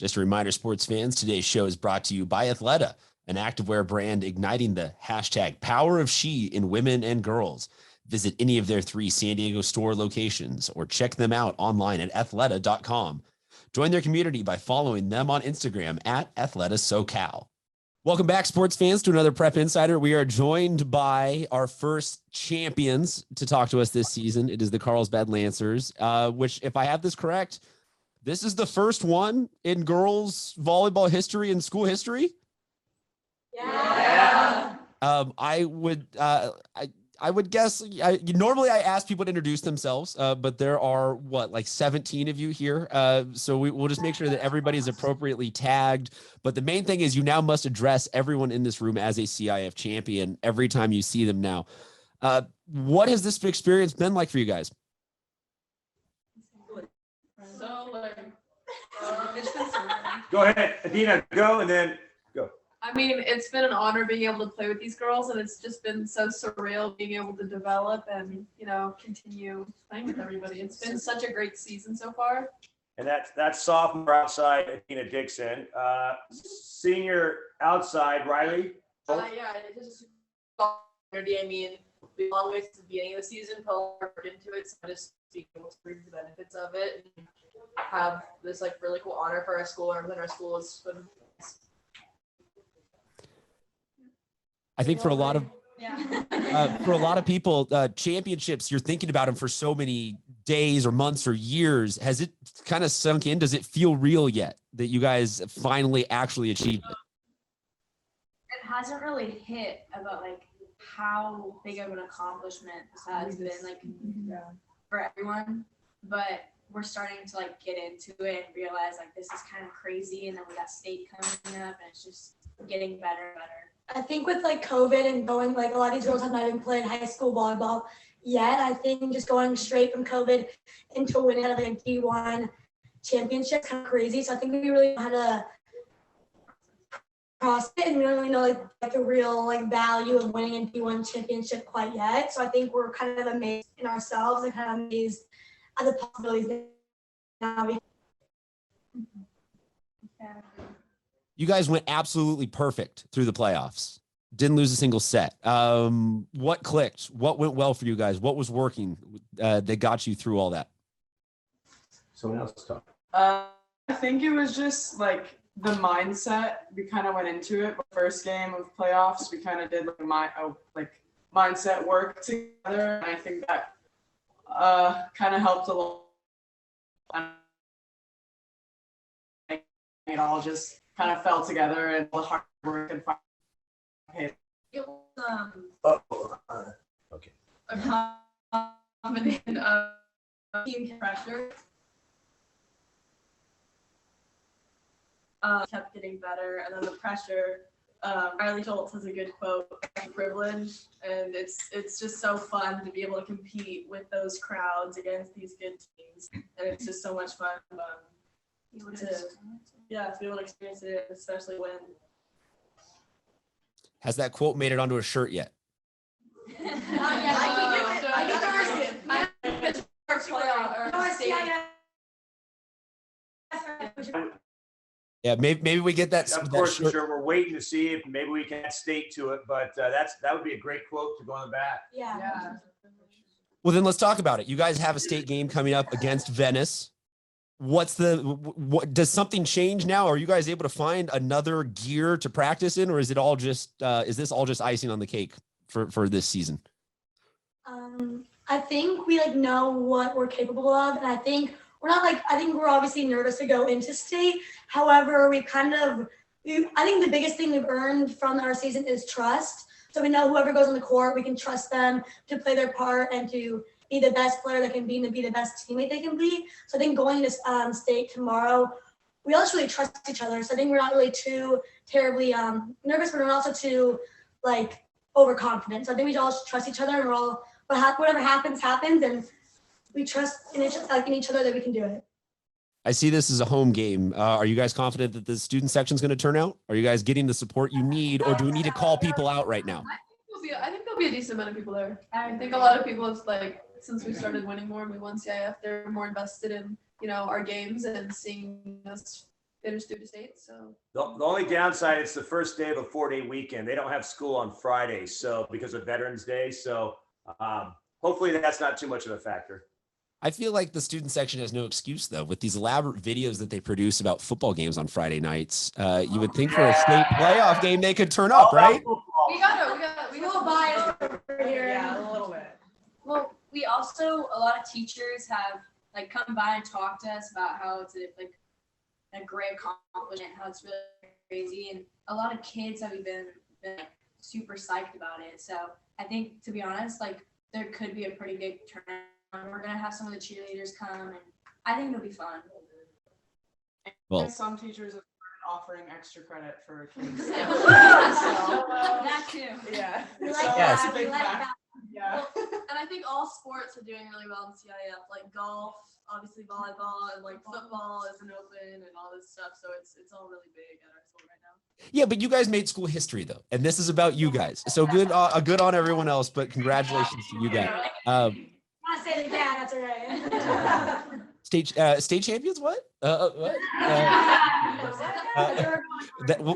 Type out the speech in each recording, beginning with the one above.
Just a reminder, sports fans, today's show is brought to you by Athleta, an activewear brand igniting the hashtag power of she in women and girls. Visit any of their 3 San Diego store locations or check them out online at athleta.com. Join their community by following them on Instagram at AthletaSoCal. Welcome back, sports fans, to another Prep Insider. We are joined by our first champions to talk to us this season. It is the Carlsbad Lancers, which, if I have this correct, this is the first one in girls volleyball history and school history. Yeah. I would guess. Normally I ask people to introduce themselves, but there are like 17 of you here. So we'll just make sure that everybody is appropriately tagged. But the main thing is you now must address everyone in this room as a CIF champion every time you see them now. What has this experience been like for you guys? Go ahead, Adina, go, and then go. I mean, it's been an honor being able to play with these girls, and it's just been so surreal being able to develop and, continue playing with everybody. It's been such a great season so far. And that's sophomore outside, Adina Dixon. Senior outside, Riley. Yeah, it just community. I mean, we always at the beginning of the season put a lot of work into it, so I just being able to reap the benefits of it and have this really cool honor for our school and represent our school has been. I think for a lot of people, championships, you're thinking about them for so many days or months or years. Has it kind of sunk in? Does it feel real yet that you guys finally actually achieved it? It hasn't really hit about how big of an accomplishment this has been for everyone, but we're starting to get into it and realize this is kind of crazy, and then we got state coming up, and it's just getting better and better. I think with COVID and going a lot of these girls have not even played high school volleyball yet. I think just going straight from COVID into winning out of a D1 championship kind of crazy. So I think we really know how to cross it, and we don't really know the real value of winning a D1 championship quite yet. So I think we're kind of amazed in ourselves and kind of amazed at the possibilities now. You guys went absolutely perfect through the playoffs. Didn't lose a single set. What clicked? What went well for you guys? What was working that got you through all that? Someone else talk. I think it was just the mindset. We kind of went into it. The first game of playoffs, we kind of did mindset work together, and I think that kind of helped a lot. It all just kind of fell together, and the hard work and It was Okay. a combination of team pressure. Kept getting better, and then the pressure. Riley Schultz has a good quote, privilege, and it's just so fun to be able to compete with those crowds against these good teams, and it's just so much fun to be able to experience it, especially when. Has that quote made it onto a shirt yet? Yeah, maybe we get that. Of course, for sure. We're waiting to see if maybe we can add state to it, but that would be a great quote to go on the back. Yeah. Well, then let's talk about it. You guys have a state game coming up against Venice. What does something change now? Are you guys able to find another gear to practice in, or is it all just is this all just icing on the cake for this season? I think we know what we're capable of, and I think we're not I think we're obviously nervous to go into state. However, I think the biggest thing we've earned from our season is trust. So we know whoever goes on the court, we can trust them to play their part and to be the best player they can be and to be the best teammate they can be. So I think going to state tomorrow, we all just really trust each other. So I think we're not really too terribly nervous, but we're also too overconfident. So I think we all just trust each other, and we're all whatever happens, and we trust in each other that we can do it. I see this as a home game. Are you guys confident that the student section is going to turn out? Are you guys getting the support you need, or do we need to call people out right now? I think there'll be a decent amount of people there. I think a lot of people have since we started winning more and we won CIF, they're more invested in our games and seeing us finish through the state. So The only downside, it's the first day of a 4-day weekend. They don't have school on Friday, so because of Veterans Day. So hopefully that's not too much of a factor. I feel like the student section has no excuse, though, with these elaborate videos that they produce about football games on Friday nights. You would think for a state playoff game they could turn up, right? we will bias over here. Yeah, a little bit. Well, we also, a lot of teachers have like come by and talked to us about how it's a great accomplishment, how it's really crazy. And a lot of kids have been like, super psyched about it. So I think, to be honest, like there could be a pretty big turnout. We're going to have some of the cheerleaders come, and I think it'll be fun. Well, And some teachers have started offering extra credit for kids. That too. Yeah. We like So that. that's a We big like fact. that. Yeah. And I think all sports are doing really well in CIF, like golf, obviously volleyball, and like football isn't open and all this stuff. So it's all really big at our school right now. yeah, but you guys made school history, though, and this is about you guys. So good on everyone else, but congratulations to you guys. I say it again, that's all right. State champions? What? What?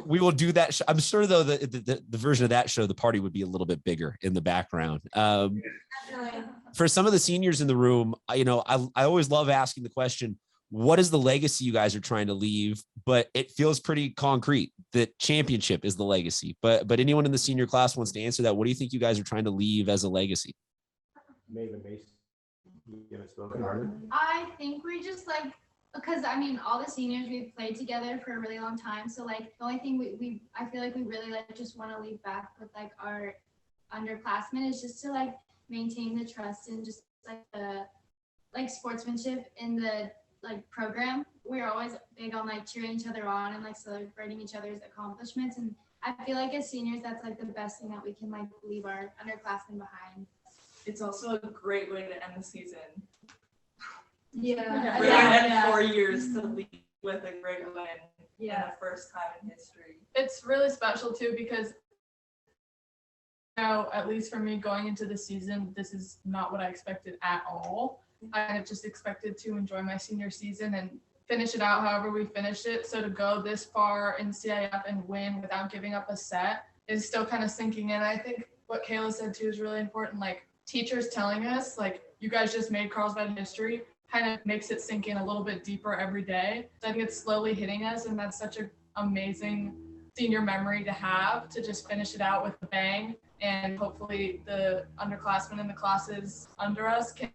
We will do that. I'm sure, though, the version of that show, the party would be a little bit bigger in the background. For some of the seniors in the room, I always love asking the question, what is the legacy you guys are trying to leave? But it feels pretty concrete that championship is the legacy. But anyone in the senior class wants to answer that. What do you think you guys are trying to leave as a legacy? Maven Mason. You haven't spoken, Arden? I think we just like, because I mean, all the seniors, we've played together for a really long time. So like the only thing I feel like we really like just want to leave back with like our underclassmen is just to like maintain the trust and just like the like sportsmanship in the like program. We're always big on like cheering each other on and like celebrating each other's accomplishments. And I feel like as seniors, that's like the best thing that we can like leave our underclassmen behind. It's also a great way to end the season. Yeah. We're gonna end 4 years to leave with a great win. Yeah. The first time in history. it's really special too because at least for me going into the season, this is not what I expected at all. I had just expected to enjoy my senior season and finish it out however we finished it. So to go this far in CIF and win without giving up a set is still kind of sinking in. I think what Kayla said too is really important. Like teachers telling us, like, you guys just made Carlsbad history kind of makes it sink in a little bit deeper every day. So I think it's slowly hitting us, and that's such an amazing senior memory to have, to just finish it out with a bang. And hopefully the underclassmen in the classes under us can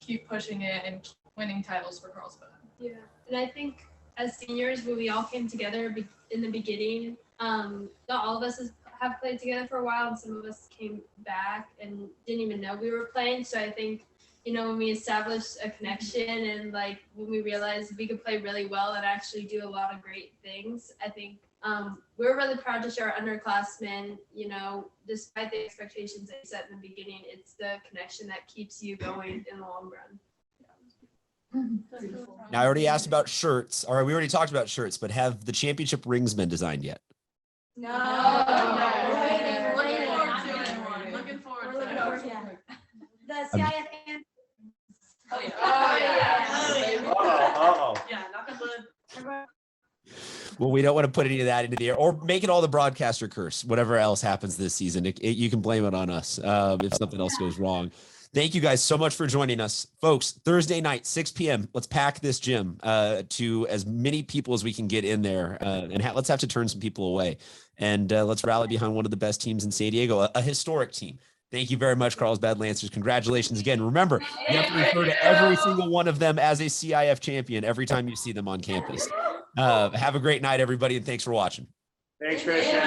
keep pushing it and keep winning titles for Carlsbad. Yeah, and I think as seniors, when we all came together in the beginning, not all of us have played together for a while, and some of us came back and didn't even know we were playing. So I think, when we established a connection and like when we realized we could play really well and actually do a lot of great things, I think we're really proud to show our underclassmen, despite the expectations they set in the beginning, it's the connection that keeps you going in the long run. Now, I already asked about shirts, or we already talked about shirts, but have the championship rings been designed yet? No. Looking forward to it. The CIF and Oh yeah. Yeah, knock on wood. Well, we don't want to put any of that into the air or make it all the broadcaster curse. Whatever else happens this season, you can blame it on us if something else goes wrong. Thank you guys so much for joining us. Folks, Thursday night, 6 p.m., let's pack this gym to as many people as we can get in there. And let's have to turn some people away. And let's rally behind one of the best teams in San Diego, a historic team. Thank you very much, Carlsbad Lancers. Congratulations again. Remember, you have to refer to every single one of them as a CIF champion every time you see them on campus. Have a great night, everybody, and thanks for watching. Thanks, Christian.